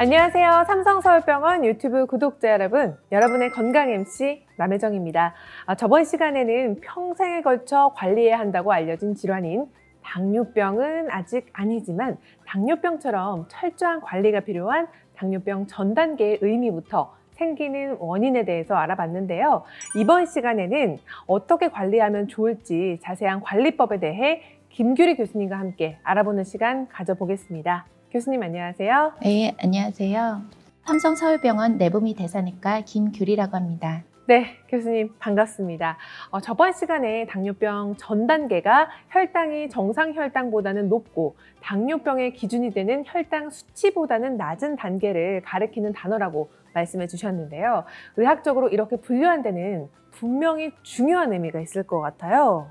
안녕하세요. 삼성서울병원 유튜브 구독자 여러분, 여러분의 건강 MC 남혜정입니다. 저번 시간에는 평생에 걸쳐 관리해야 한다고 알려진 질환인 당뇨병은 아직 아니지만 당뇨병처럼 철저한 관리가 필요한 당뇨병 전 단계의 의미부터 생기는 원인에 대해서 알아봤는데요. 이번 시간에는 어떻게 관리하면 좋을지 자세한 관리법에 대해 김규리 교수님과 함께 알아보는 시간 가져보겠습니다. 교수님 안녕하세요. 네, 안녕하세요. 삼성서울병원 내부미 대사내과 김규리라고 합니다. 네, 교수님 반갑습니다. 저번 시간에 당뇨병 전 단계가 혈당이 정상 혈당보다는 높고 당뇨병의 기준이 되는 혈당 수치보다는 낮은 단계를 가리키는 단어라고 말씀해 주셨는데요. 의학적으로 이렇게 분류한 데는 분명히 중요한 의미가 있을 것 같아요.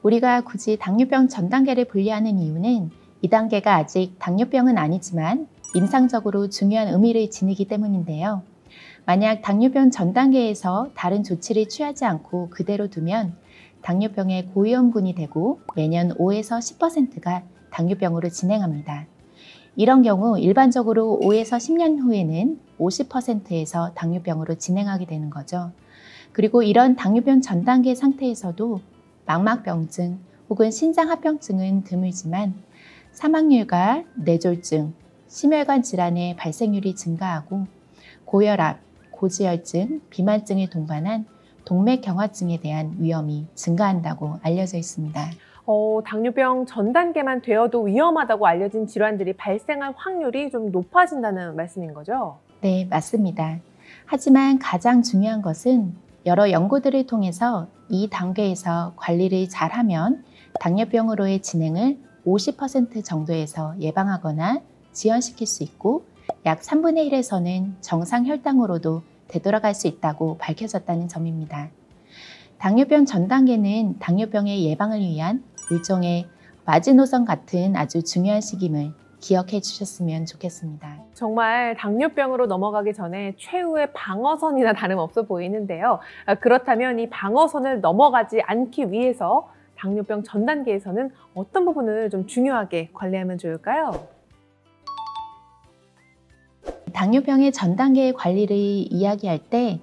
우리가 굳이 당뇨병 전 단계를 분류하는 이유는 이 단계가 아직 당뇨병은 아니지만 임상적으로 중요한 의미를 지니기 때문인데요. 만약 당뇨병 전 단계에서 다른 조치를 취하지 않고 그대로 두면 당뇨병의 고위험군이 되고 매년 5에서 10%가 당뇨병으로 진행합니다. 이런 경우 일반적으로 5에서 10년 후에는 50%에서 당뇨병으로 진행하게 되는 거죠. 그리고 이런 당뇨병 전 단계 상태에서도 망막병증 혹은 신장합병증은 드물지만 사망률과 뇌졸중, 심혈관 질환의 발생률이 증가하고 고혈압, 고지혈증, 비만증을 동반한 동맥경화증에 대한 위험이 증가한다고 알려져 있습니다. 당뇨병 전 단계만 되어도 위험하다고 알려진 질환들이 발생할 확률이 좀 높아진다는 말씀인 거죠? 네, 맞습니다. 하지만 가장 중요한 것은 여러 연구들을 통해서 이 단계에서 관리를 잘하면 당뇨병으로의 진행을 50% 정도에서 예방하거나 지연시킬 수 있고 약 3분의 1에서는 정상 혈당으로도 되돌아갈 수 있다고 밝혀졌다는 점입니다. 당뇨병 전 단계는 당뇨병의 예방을 위한 일종의 마지노선 같은 아주 중요한 시기임을 기억해 주셨으면 좋겠습니다. 정말 당뇨병으로 넘어가기 전에 최후의 방어선이나 다름없어 보이는데요. 그렇다면 이 방어선을 넘어가지 않기 위해서 당뇨병 전 단계에서는 어떤 부분을 좀 중요하게 관리하면 좋을까요? 당뇨병의 전 단계의 관리를 이야기할 때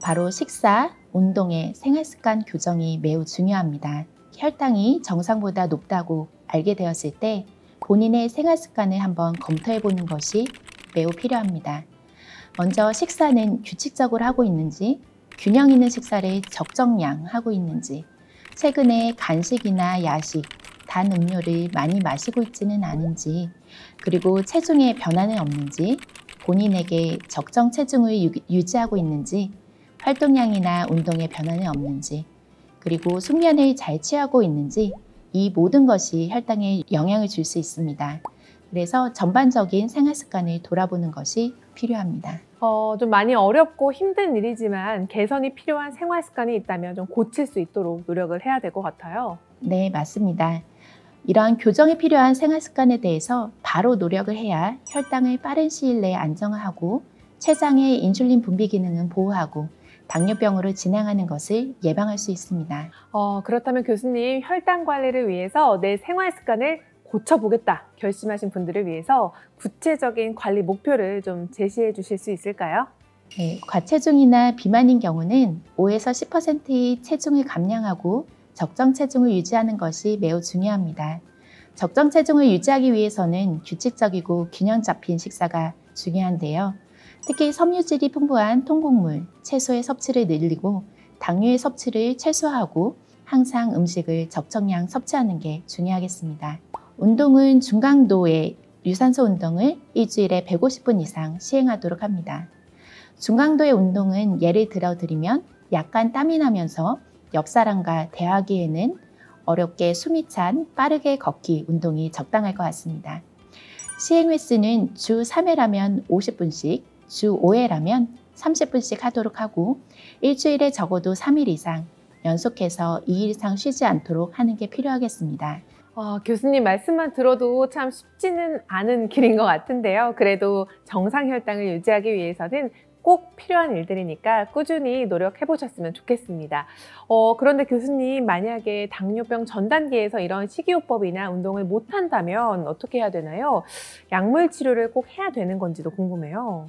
바로 식사, 운동의 생활습관 교정이 매우 중요합니다. 혈당이 정상보다 높다고 알게 되었을 때 본인의 생활 습관을 한번 검토해 보는 것이 매우 필요합니다. 먼저 식사는 규칙적으로 하고 있는지, 균형 있는 식사를 적정량 하고 있는지, 최근에 간식이나 야식, 단 음료를 많이 마시고 있지는 않은지, 그리고 체중에 변화는 없는지, 본인에게 적정 체중을 유지하고 있는지, 활동량이나 운동에 변화는 없는지, 그리고 숙면을 잘 취하고 있는지, 이 모든 것이 혈당에 영향을 줄 수 있습니다. 그래서 전반적인 생활 습관을 돌아보는 것이 필요합니다. 좀 많이 어렵고 힘든 일이지만 개선이 필요한 생활 습관이 있다면 좀 고칠 수 있도록 노력을 해야 될 것 같아요. 네, 맞습니다. 이러한 교정이 필요한 생활 습관에 대해서 바로 노력을 해야 혈당을 빠른 시일 내에 안정화하고 췌장의 인슐린 분비 기능은 보호하고 당뇨병으로 진행하는 것을 예방할 수 있습니다. 그렇다면 교수님, 혈당 관리를 위해서 내 생활 습관을 고쳐보겠다 결심하신 분들을 위해서 구체적인 관리 목표를 좀 제시해 주실 수 있을까요? 네, 과체중이나 비만인 경우는 5에서 10%의 체중을 감량하고 적정 체중을 유지하는 것이 매우 중요합니다. 적정 체중을 유지하기 위해서는 규칙적이고 균형 잡힌 식사가 중요한데요. 특히 섬유질이 풍부한 통곡물, 채소의 섭취를 늘리고 당류의 섭취를 최소화하고 항상 음식을 적정량 섭취하는 게 중요하겠습니다. 운동은 중강도의 유산소 운동을 일주일에 150분 이상 시행하도록 합니다. 중강도의 운동은 예를 들어 드리면 약간 땀이 나면서 옆 사람과 대화하기에는 어렵게 숨이 찬 빠르게 걷기 운동이 적당할 것 같습니다. 시행 횟수는 주 3회라면 50분씩, 주 5회라면 30분씩 하도록 하고 일주일에 적어도 3일 이상 연속해서 2일 이상 쉬지 않도록 하는 게 필요하겠습니다. 교수님 말씀만 들어도 참 쉽지는 않은 길인 것 같은데요. 그래도 정상 혈당을 유지하기 위해서는 꼭 필요한 일들이니까 꾸준히 노력해 보셨으면 좋겠습니다. 그런데 교수님, 만약에 당뇨병 전 단계에서 이런 식이요법이나 운동을 못 한다면 어떻게 해야 되나요? 약물 치료를 꼭 해야 되는 건지도 궁금해요.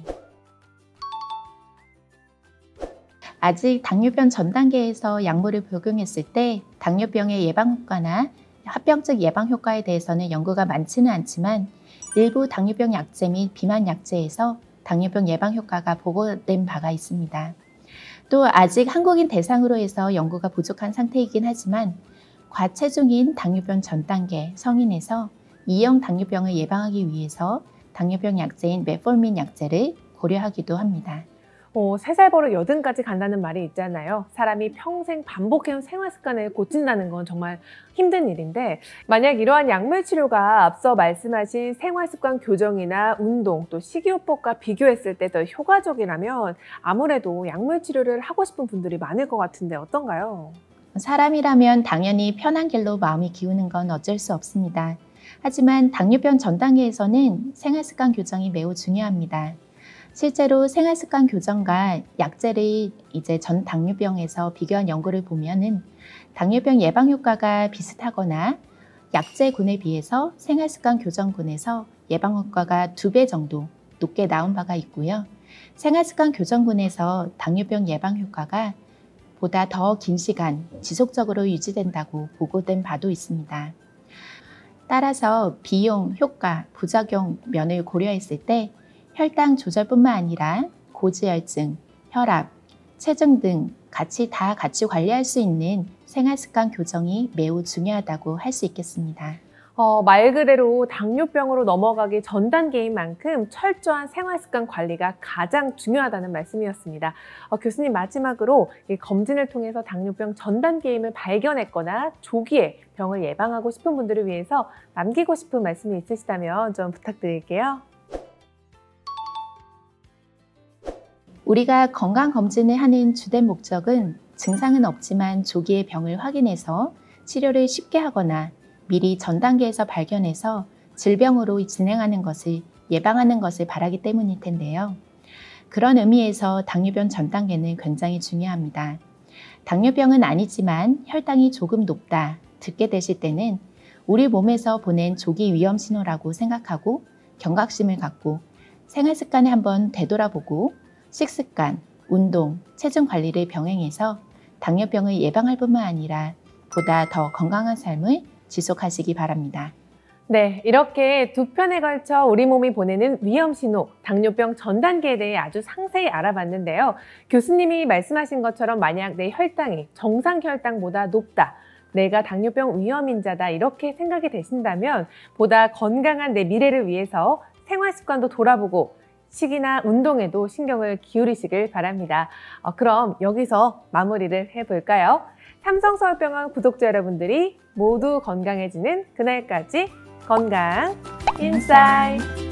아직 당뇨병 전 단계에서 약물을 복용했을 때 당뇨병의 예방 효과나 합병증 예방 효과에 대해서는 연구가 많지는 않지만 일부 당뇨병 약제 및 비만 약제에서 당뇨병 예방 효과가 보고된 바가 있습니다. 또 아직 한국인 대상으로 해서 연구가 부족한 상태이긴 하지만 과체중인 당뇨병 전 단계 성인에서 2형 당뇨병을 예방하기 위해서 당뇨병 약제인 메폴민 약제를 고려하기도 합니다. 3살 버릇 80까지 간다는 말이 있잖아요. 사람이 평생 반복해온 생활 습관을 고친다는 건 정말 힘든 일인데, 만약 이러한 약물 치료가 앞서 말씀하신 생활 습관 교정이나 운동, 또 식이요법과 비교했을 때 더 효과적이라면 아무래도 약물 치료를 하고 싶은 분들이 많을 것 같은데 어떤가요? 사람이라면 당연히 편한 길로 마음이 기우는 건 어쩔 수 없습니다. 하지만 당뇨병 전 단계에서는 생활 습관 교정이 매우 중요합니다. 실제로 생활습관 교정과 약제를 전 당뇨병에서 비교한 연구를 보면은 당뇨병 예방 효과가 비슷하거나 약제군에 비해서 생활습관 교정군에서 예방 효과가 2배 정도 높게 나온 바가 있고요. 생활습관 교정군에서 당뇨병 예방 효과가 보다 더 긴 시간 지속적으로 유지된다고 보고된 바도 있습니다. 따라서 비용, 효과, 부작용 면을 고려했을 때 혈당 조절뿐만 아니라 고지혈증, 혈압, 체중 등 같이 관리할 수 있는 생활습관 교정이 매우 중요하다고 할 수 있겠습니다. 말 그대로 당뇨병으로 넘어가기 전 단계인 만큼 철저한 생활습관 관리가 가장 중요하다는 말씀이었습니다. 교수님, 마지막으로 이 검진을 통해서 당뇨병 전 단계임을 발견했거나 조기에 병을 예방하고 싶은 분들을 위해서 남기고 싶은 말씀이 있으시다면 좀 부탁드릴게요. 우리가 건강검진을 하는 주된 목적은 증상은 없지만 조기에 병을 확인해서 치료를 쉽게 하거나 미리 전 단계에서 발견해서 질병으로 진행하는 것을 예방하는 것을 바라기 때문일 텐데요. 그런 의미에서 당뇨병 전 단계는 굉장히 중요합니다. 당뇨병은 아니지만 혈당이 조금 높다 듣게 되실 때는 우리 몸에서 보낸 조기 위험 신호라고 생각하고 경각심을 갖고 생활 습관을 한번 되돌아보고 식습관, 운동, 체중 관리를 병행해서 당뇨병을 예방할 뿐만 아니라 보다 더 건강한 삶을 지속하시기 바랍니다. 네, 이렇게 2편에 걸쳐 우리 몸이 보내는 위험 신호, 당뇨병 전 단계에 대해 아주 상세히 알아봤는데요. 교수님이 말씀하신 것처럼 만약 내 혈당이 정상 혈당보다 높다, 내가 당뇨병 위험인자다 이렇게 생각이 되신다면 보다 건강한 내 미래를 위해서 생활 습관도 돌아보고 식이나 운동에도 신경을 기울이시길 바랍니다. 그럼 여기서 마무리를 해볼까요? 삼성서울병원 구독자 여러분들이 모두 건강해지는 그날까지 건강 인사이트!